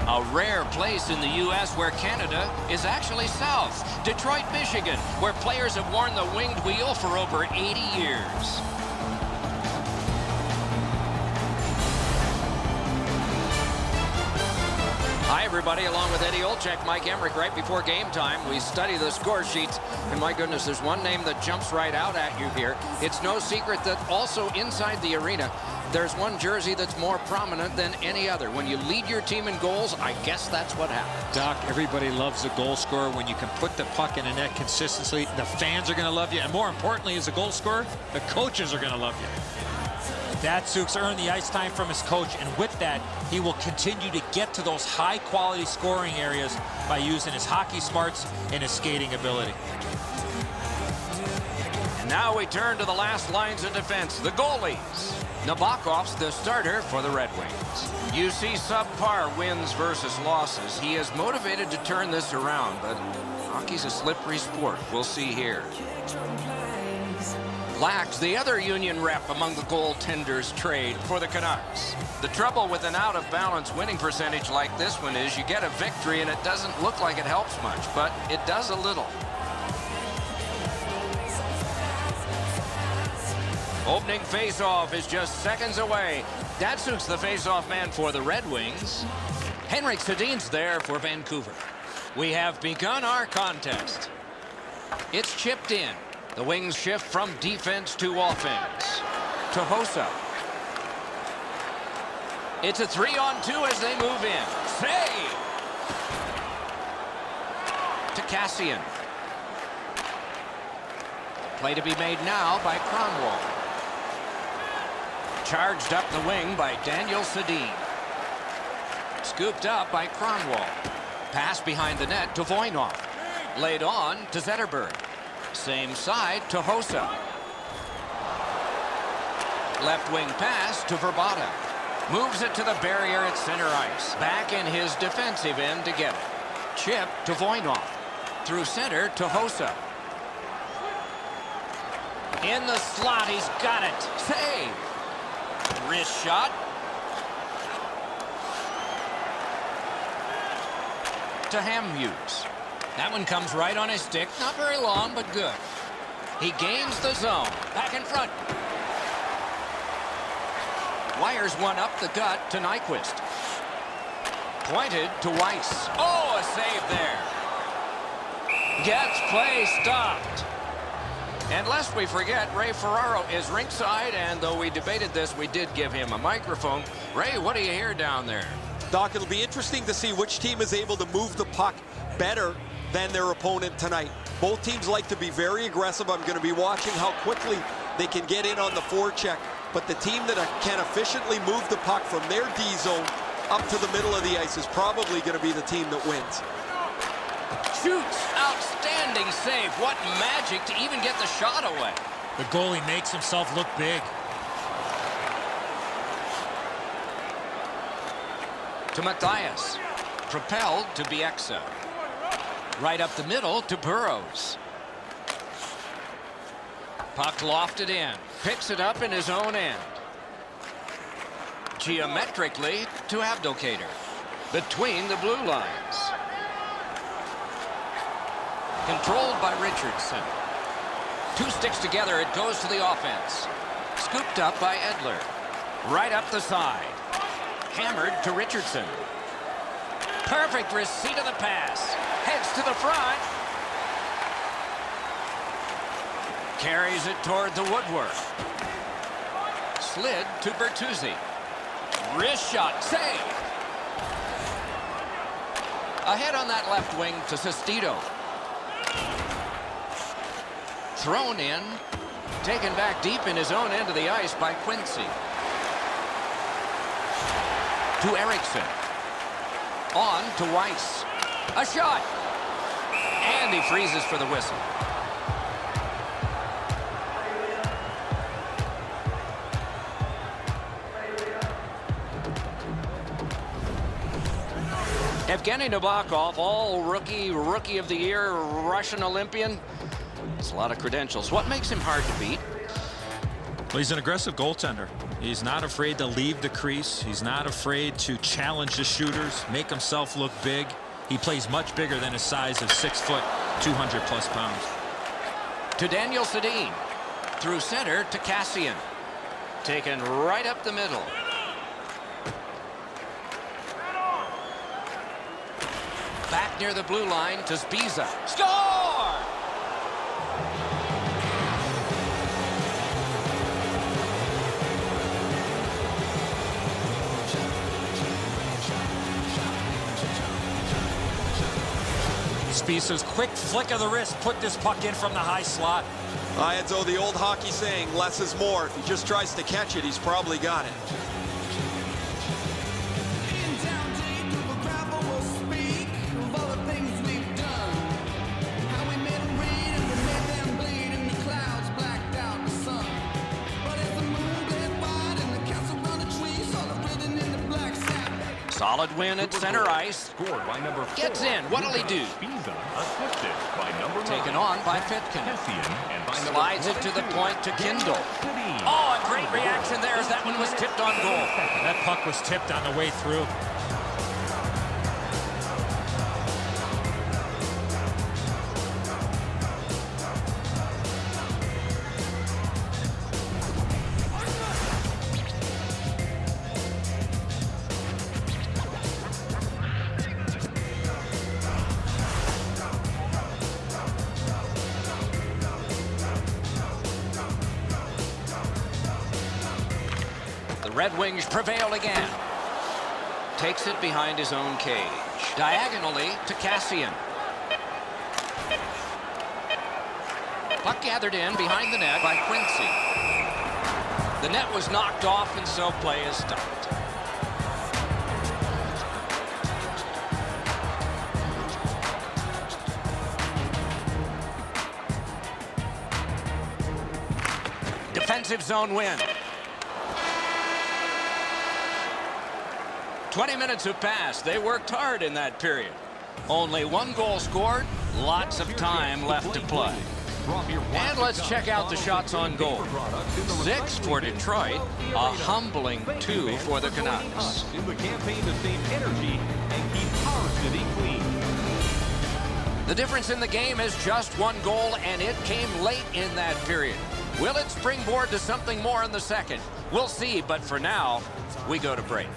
A rare place in the U.S. where Canada is actually south. Detroit, Michigan, where players have worn the winged wheel for over 80 years. Hi, everybody. Along with Eddie Olczyk, Mike Emmerich, right before game time, we study the score sheets. And my goodness, there's one name that jumps right out at you here. It's no secret that also inside the arena, there's one jersey that's more prominent than any other. When you lead your team in goals, I guess that's what happens. Doc, everybody loves a goal scorer. When you can put the puck in the net consistently, the fans are going to love you. And more importantly, as a goal scorer, the coaches are going to love you. Datsuk's earned the ice time from his coach, and with that, he will continue to get to those high-quality scoring areas by using his hockey smarts and his skating ability. And now we turn to the last lines of defense, the goalies. Nabokov's the starter for the Red Wings. You see subpar wins versus losses. He is motivated to turn this around, but hockey's a slippery sport. We'll see here. Lax, the other union rep among the goaltenders trade for the Canucks. The trouble with an out-of-balance winning percentage like this one is you get a victory and it doesn't look like it helps much, but it does a little. Opening face-off is just seconds away. Datsuk's the face-off man for the Red Wings. Henrik Sedin's there for Vancouver. We have begun our contest. It's chipped in. The Wings shift from defense to offense. To Hossa. It's a 3-on-2 as they move in. Save! To Cassian. Play to be made now by Kronwall. Charged up the wing by Daniel Sedin. Scooped up by Kronwall. Pass behind the net to Voynov. Laid on to Zetterberg. Same side to Hossa. Left wing pass to Verbata. Moves it to the barrier at center ice. Back in his defensive end to get it. Chip to Voynov. Through center to Hossa. In the slot, he's got it. Save. Wrist shot. To Hamhuis. That one comes right on his stick. Not very long, but good. He gains the zone. Back in front. Wires one up the gut to Nyquist. Pointed to Weiss. Oh, a save there. Gets play stopped. And lest we forget, Ray Ferraro is ringside, and though we debated this, we did give him a microphone. Ray, what do you hear down there? Doc, it'll be interesting to see which team is able to move the puck better than their opponent tonight. Both teams like to be very aggressive. I'm going to be watching how quickly they can get in on the forecheck. But the team that can efficiently move the puck from their D zone up to the middle of the ice is probably going to be the team that wins. Shoots. Outstanding save. What magic to even get the shot away. The goalie makes himself look big. To Matthias. Propelled to Bieksa. Right up the middle to Burrows. Puck lofted in. Picks it up in his own end. Geometrically to Abdelkader. Between the blue lines. Controlled by Richardson. Two sticks together, it goes to the offense. Scooped up by Edler. Right up the side. Hammered to Richardson. Perfect receipt of the pass. Heads to the front. Carries it toward the woodwork. Slid to Bertuzzi. Wrist shot. Save. Ahead on that left wing to Sestito. Thrown in. Taken back deep in his own end of the ice by Quincy. To Eriksson. On to Weiss. A shot. And he freezes for the whistle. Evgeny Nabokov, all-rookie of the year, Russian Olympian. It's a lot of credentials. What makes him hard to beat? Well, he's an aggressive goaltender. He's not afraid to leave the crease. He's not afraid to challenge the shooters, make himself look big. He plays much bigger than his size of 6 foot, 200+ pounds. To Daniel Sedin. Through center to Cassian. Taken right up the middle. Back near the blue line to Spiza. Score! Spiza's quick flick of the wrist put this puck in from the high slot. Enzo, the old hockey saying, less is more. If he just tries to catch it, he's probably got it. Solid win at center ice. Scored by number 4. Gets in. What'll he do? Spiza, assisted by number 9. Taken on by Pitkin. And by Slides it to the point to Kindle. Oh, a great reaction there as that one was tipped on goal. That puck was tipped on the way through. Red Wings prevail again. Takes it behind his own cage. Diagonally to Cassian. Puck gathered in behind the net by Quincy. The net was knocked off and so play is stopped. Defensive zone win. 20 minutes have passed. They worked hard in that period. Only 1 goal scored. Lots of time left to play. And let's check out the shots on goal. 6 for Detroit. A humbling 2 for the Canucks. In the campaign to save energy and keep our city clean. The difference in the game is just 1 goal, and it came late in that period. Will it springboard to something more in the second? We'll see, but for now, we go to break.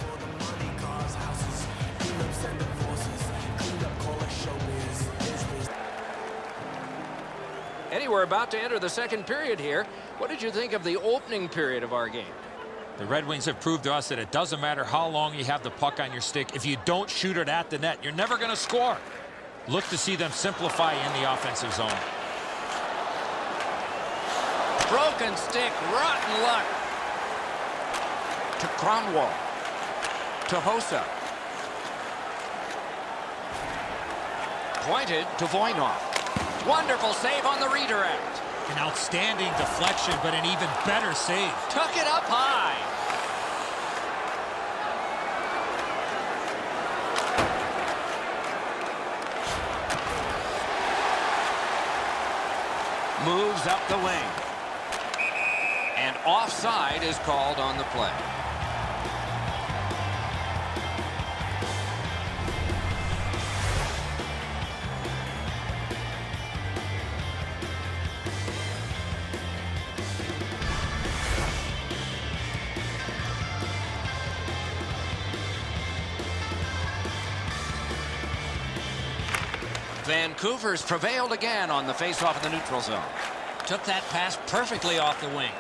Eddie, we're about to enter the second period here. What did you think of the opening period of our game? The Red Wings have proved to us that it doesn't matter how long you have the puck on your stick. If you don't shoot it at the net, you're never going to score. Look to see them simplify in the offensive zone. Broken stick, rotten luck. To Cromwell. To Hossa. Pointed to Voynov. Wonderful save on the redirect. An outstanding deflection, but an even better save. Took it up high. Moves up the wing. And offside is called on the play. Vancouver's prevailed again on the faceoff in the neutral zone. Took that pass perfectly off the wing.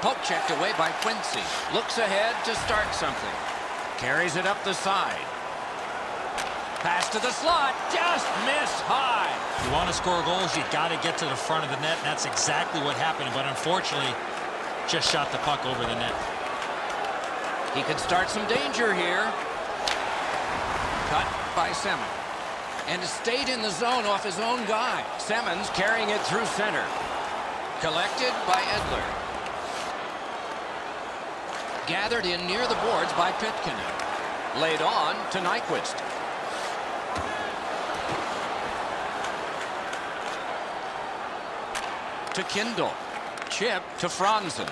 Poke checked away by Quincy. Looks ahead to start something. Carries it up the side. Pass to the slot. Just missed high. You want to score goals, you got to get to the front of the net. And that's exactly what happened, but unfortunately, just shot the puck over the net. He could start some danger here. Cut by Semin. And stayed in the zone off his own guy. Simmons carrying it through center. Collected by Edler. Gathered in near the boards by Pitkin. Laid on to Nyquist. To Kindle. chip to Franzen.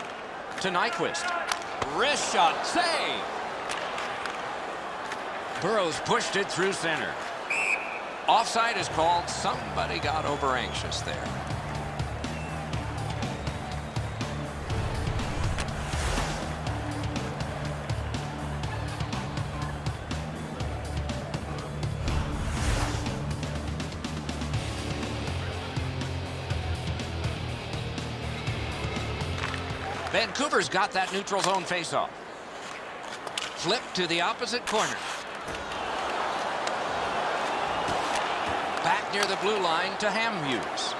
To Nyquist. Wrist shot. Save. Burrows pushed it through center. Offside is called. Somebody got over anxious there. Vancouver's got that neutral zone faceoff. Flip to the opposite corner. Back near the blue line to Hamhuis.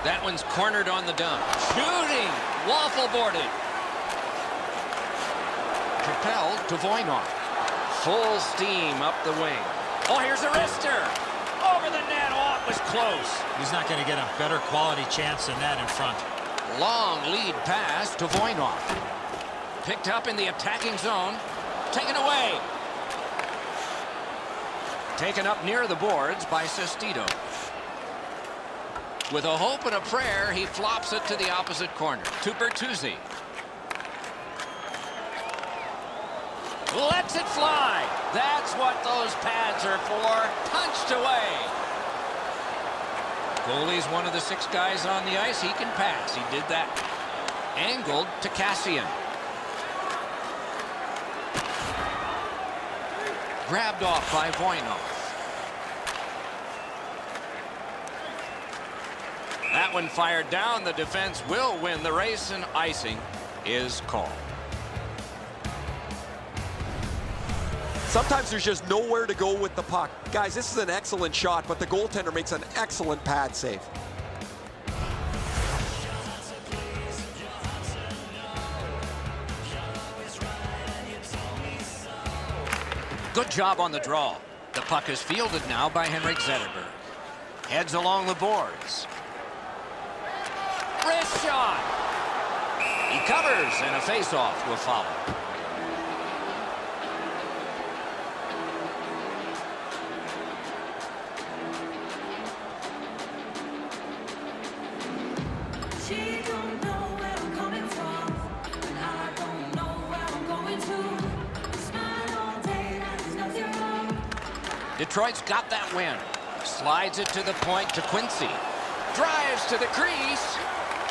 That one's cornered on the dump. Shooting! Waffle boarded. Propelled to Voynov. Full steam up the wing. Oh, here's a wrister. Over the net. Oh, it was close. He's not going to get a better quality chance than that in front. Long lead pass to Voynov. Picked up in the attacking zone. Taken away. Taken up near the boards by Sestito. With a hope and a prayer, he flops it to the opposite corner. To Bertuzzi. Lets it fly. That's what those pads are for. Punched away. Goalie's one of the 6 guys on the ice. He can pass. He did that. Angled to Cassian. Grabbed off by Voynov. That one fired down. The defense will win the race, and icing is called. Sometimes there's just nowhere to go with the puck. Guys, this is an excellent shot, but the goaltender makes an excellent pad save. Good job on the draw. The puck is fielded now by Henrik Zetterberg. Heads along the boards. Wrist shot. He covers, and a face-off will follow. She don't know where I'm coming from, and I don't know where I'm going to. Smile all day, there's nothing wrong. Detroit's got that win. Slides it to the point to Quincy. Drives to the crease.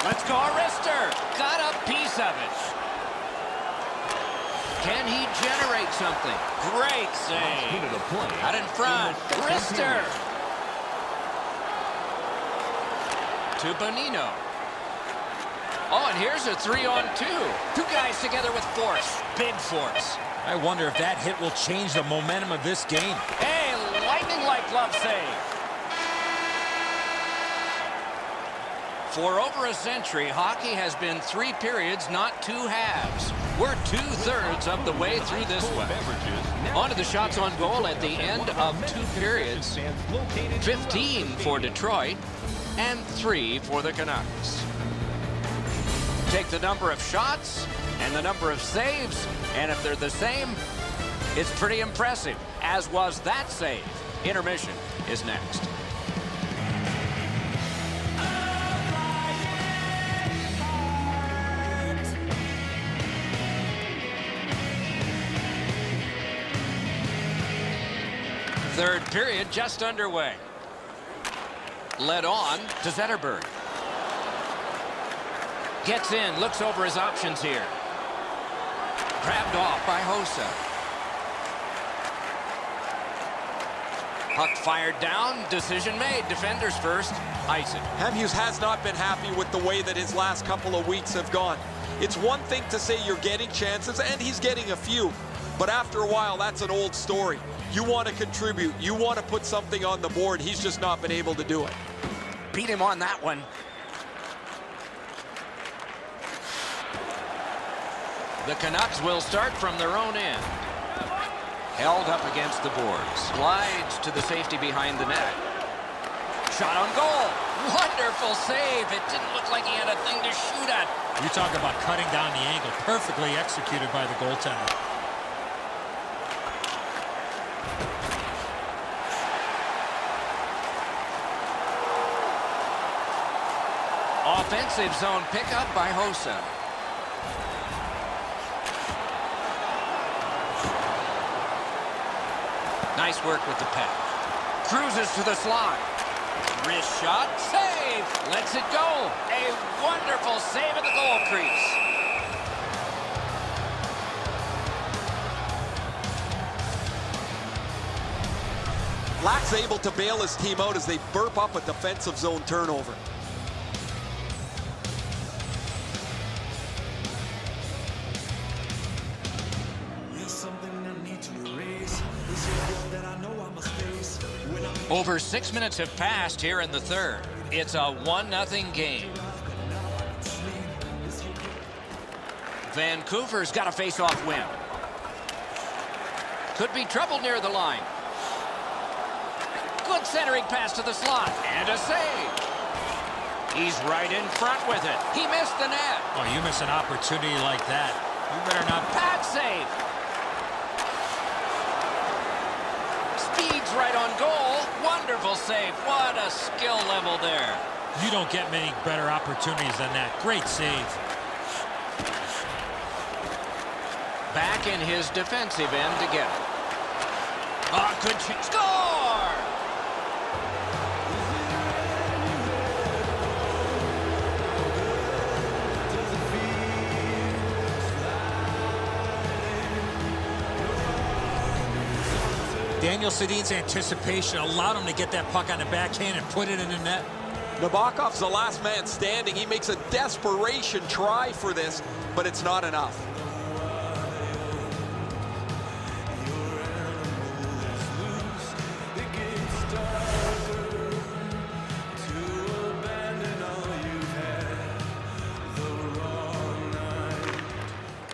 Let's go, wrister. Got a piece of it. Can he generate something? Great save. Into the play. Out in front. Wrister. To Bonino. Oh, and here's a 3-on-2. 2 guys together with force. Big force. I wonder if that hit will change the momentum of this game. Hey, lightning-like glove save. For over a century, hockey has been 3 periods, not 2 halves. We're 2/3 of the way through this one. On to the shots on goal at the end of 2 periods. 15 for Detroit and 3 for the Canucks. Take the number of shots and the number of saves, and if they're the same, it's pretty impressive, as was that save. Intermission is next. Third period just underway. Led on to Zetterberg. Gets in, looks over his options here. Grabbed off by Hossa. Puck fired down, decision made. Defenders first, ice it. Hamhuis has not been happy with the way that his last couple of weeks have gone. It's one thing to say you're getting chances, and he's getting a few, but after a while, that's an old story. You want to contribute. You want to put something on the board. He's just not been able to do it. Beat him on that one. The Canucks will start from their own end. Held up against the boards. Slides to the safety behind the net. Shot on goal. Wonderful save. It didn't look like he had a thing to shoot at. You talk about cutting down the angle. Perfectly executed by the goaltender. Off defensive zone pickup by Hossa. Nice work with the pass. Cruises to the slot. Wrist shot. Save. Lets it go. A wonderful save at the goal crease. Lack's able to bail his team out as they burp up a defensive zone turnover. Over 6 minutes have passed here in the third. It's a 1-0 game. Vancouver's got a face-off win. Could be trouble near the line. Good centering pass to the slot, and a save. He's right in front with it. He missed the net. Oh, you miss an opportunity like that. You better not. Pad save. Speed's right on goal. Wonderful save. What a skill level there. You don't get many better opportunities than that. Great save. Back in his defensive end to get it. Oh, good chance. Score! Daniel Sedin's anticipation allowed him to get that puck on the backhand and put it in the net. Nabokov's the last man standing. He makes a desperation try for this, but it's not enough.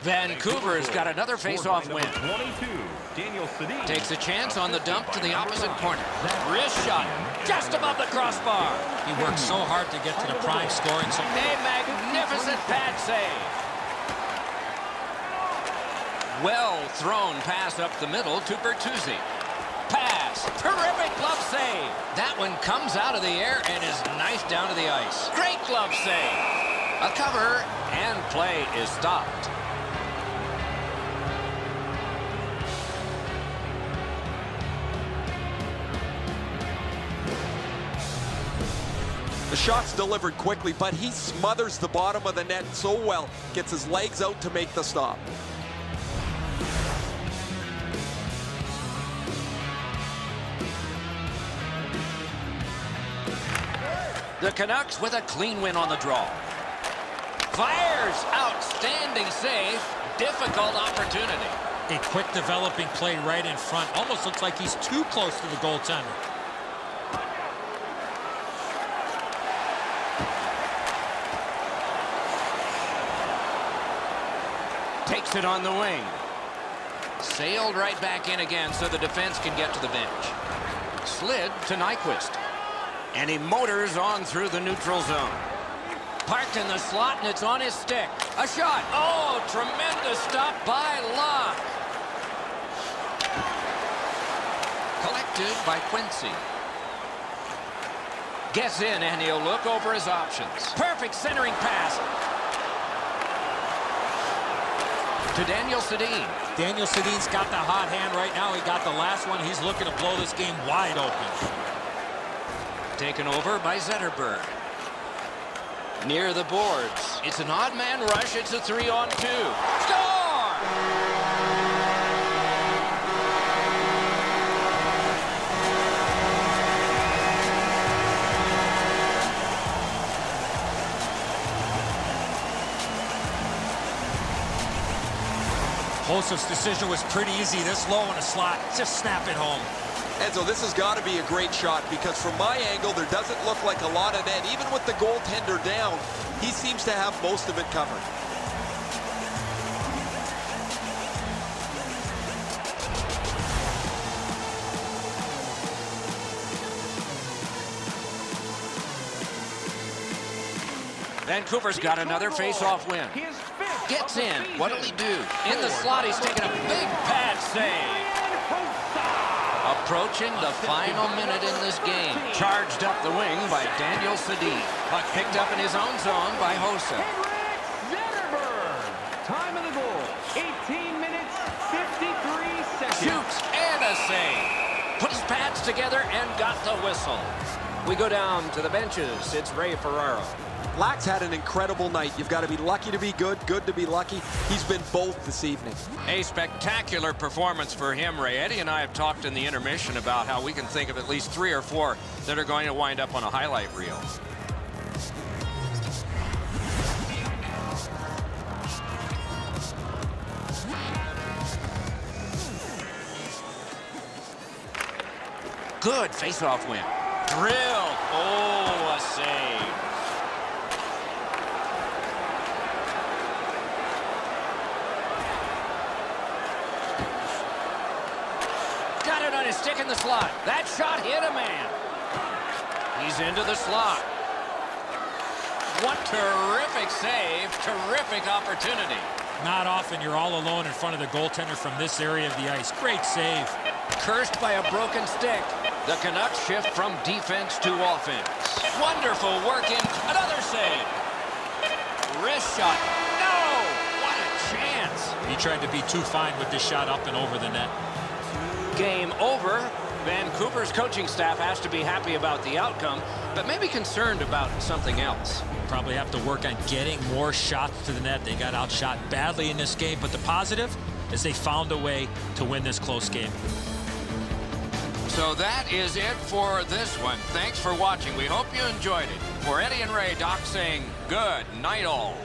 Vancouver's got another face-off win. 22, Daniel Sedin. Takes a chance on the dump to the opposite corner. Wrist shot just above the crossbar. He worked so hard to get to the prime scoring zone. A magnificent pad save. Well thrown pass up the middle to Bertuzzi. Pass. Terrific glove save. That one comes out of the air and is knifed down to the ice. Great glove save. A cover and play is stopped. The shot's delivered quickly, but he smothers the bottom of the net so well, gets his legs out to make the stop. The Canucks with a clean win on the draw. Fires. Outstanding save. Difficult opportunity. A quick developing play right in front. Almost looks like he's too close to the goaltender. Takes it on the wing. Sailed right back in again so the defense can get to the bench. Slid to Nyquist. And he motors on through the neutral zone. Parked in the slot, and it's on his stick. A shot. Oh, tremendous stop by Locke. Collected by Quincy. Gets in, and he'll look over his options. Perfect centering pass to Daniel Sedin. Daniel Sedin's got the hot hand right now. He got the last one. He's looking to blow this game wide open. Taken over by Zetterberg. Near the boards. It's an odd man rush. It's a 3-on-2. Score! Hossa's decision was pretty easy. This low in the slot. Just snap it home. Enzo, this has got to be a great shot because from my angle, there doesn't look like a lot of net. Even with the goaltender down, he seems to have most of it covered. Vancouver's got another face-off win. His fifth Gets of the in. season. What'll he do? In the slot, he's taking a big pad save. A Approaching the final minute in this game. Charged up the wing by Daniel Sedin. Puck picked up in his own zone by Hossa. Time of the goal, 18 minutes, 53 seconds. Shoots and a save. Put his pads together and got the whistle. We go down to the benches. It's Ray Ferraro. Lack's had an incredible night. You've got to be lucky to be good, good to be lucky. He's been both this evening. A spectacular performance for him, Ray. Eddie and I have talked in the intermission about how we can think of at least 3 or 4 that are going to wind up on a highlight reel. Good face-off win. Drilled. Oh, a save. Got it on his stick in the slot. That shot hit a man. He's into the slot. What terrific save. Terrific opportunity. Not often you're all alone in front of the goaltender from this area of the ice. Great save. Cursed by a broken stick. The Canucks shift from defense to offense. Wonderful work in. Another save. Wrist shot. No! What a chance. He tried to be too fine with this shot up and over the net. Game over. Vancouver's coaching staff has to be happy about the outcome, but maybe concerned about something else. Probably have to work on getting more shots to the net. They got outshot badly in this game, but the positive is they found a way to win this close game. So that is it for this one. Thanks for watching. We hope you enjoyed it. For Eddie and Ray, Doc saying good night all.